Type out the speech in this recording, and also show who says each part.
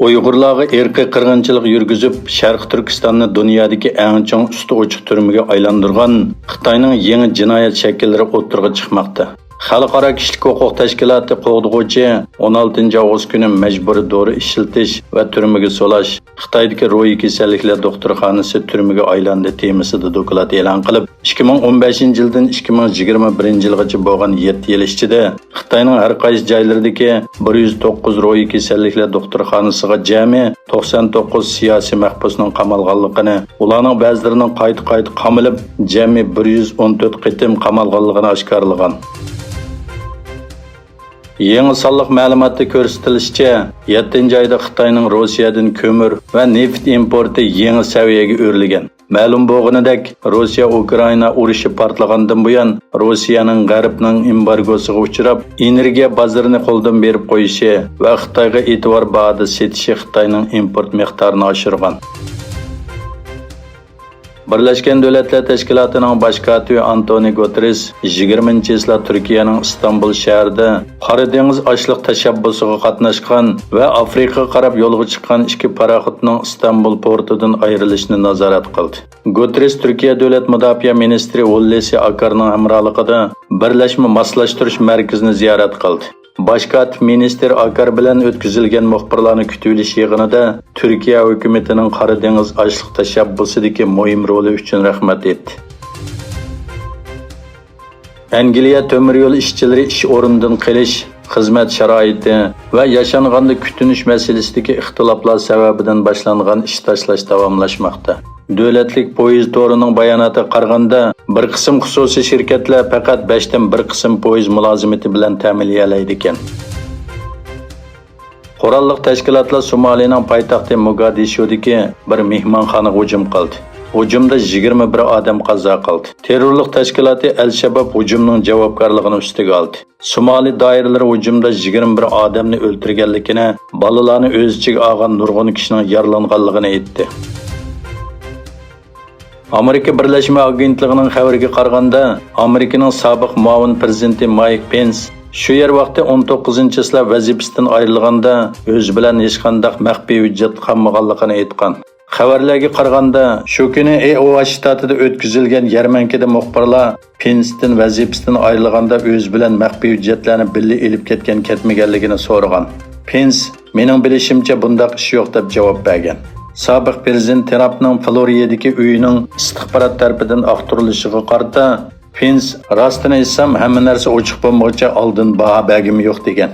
Speaker 1: Uyg'urlarga irqiy qirg'inchilik yurgizib, Sharq Turkistonni dunyodagi eng chong usti ochiq turmaga aylantirgan Xitoyning yangi jinoyat shakllari o'ttirg'a chiqmoqda. Xalqaro kishilik huquq tashkiloti qo'g'dug'uvchi 16 avgust kuni majburiy dori ishiltish va turmaga solash Xitoydagi ro'yi kasalliklar doktorxonasi turmaga aylandi temasida doklad e'lon qilib, 2015 yildan 2021 yilgacha bo'lgan 7 yil ichida Xitoyning har qaysi joylaridagi 109 ro'yi kasalliklar doktorxonasiga jami 99 siyosiy mahbusning qamalganligini, ularning ba'zilarining qayta qamalib, jami 114 qitim qamalganligini oshkorlagan. Yangi sonliq ma'lumotda ko'rsatilishicha, 7-oyda Xitoyning Rossiyadan ko'mir va neft importi yangi saviyaga o'rlagan. Ma'lum bo'lganidek, Rossiya Ukraina urushi portlagandan buyon Rossiyaning G'arbning embargosiga uchrab, energiya bozorini qo'ldan berib qo'yishi va Xitoyga e'tibor bag'ida setishi Xitoyning import miqdorini oshirgan. Birlashgan Davlatlar Tashkilotining bosh kotibi Antonio Guterres 20-yil Turkiyaning Istanbul shahrida Qora dengiz ochliq tashabbusiga qatnashgan va Afrikaga qarab yo'lga chiqqan ikki paraxotning Istanbul portidan ayrilishini nazorat qildi. Guterres Turkiya davlat mudofaa ministri Hulusi Akarning hamrohligida birlashma moslashtirish markazini ziyorat qildi. Bosh kotib ministr Akar bilan o'tkazilgan muxbirlarni kutilish yig'inida Turkiya hukumatining Qora dengiz ochliq tashabbusidagi muhim roli uchun rahmat etdi. Angliya temir yo'l ishchilari ish o'rnidan qilish, xizmat sharoiti va yashanganda kutinish masalasidagi ixtiloflar sababidan boshlangan ish tashlash davomlashmoqda. Davlatlik poyezd to'rining bayonotiga qaraganda, bir qism xususiy shirkatlar faqat 5 dan 1 qism poyezd mulozimati bilan ta'minlaydi ekan. Qurolli tashkilotlar Somalining poytaxti Mogadishodagi bir mehmonxonaga hujum qildi. Hujumda 21 odam qazo qildi. Terrorlik tashkiloti Al-Shabaab hujumning javobgarligini ustiga oldi. Somali doiralari hujumda 21 odamni o'ldirganligini, bolalarni o'z ichiga olgan nurg'un kishining yaralanganligini aytdi. Amerika Birlashma Agentligining xabariga qaraganda, Amerikaning sobiq muavin prezidenti Mike Pence shu yer vaqtda 19-yil vazifasidan ayrilganda o'z bilan hech qanday maxfiy hujjat qolmaganligini aytgan. Xabarlarga qaraganda, shu kuni Iowa shtatida o'tkazilgan yarmankada muxbirlar Pence'dan vazifasidan ayrilganda o'z bilan maxfiy hujjatlarni birga elib ketmaganligini so'ragan. Pence, "Mening bilishimcha bundaq ish yo'q" deb javob bergan. Sobiq prezident Trumpning Floridadagi uyining istixborot tarafidan aqtirilishiga qarata Pence rostini aytsam hamma narsa ochiq bo'lmoqcha oldin baho bergim yo'q degan.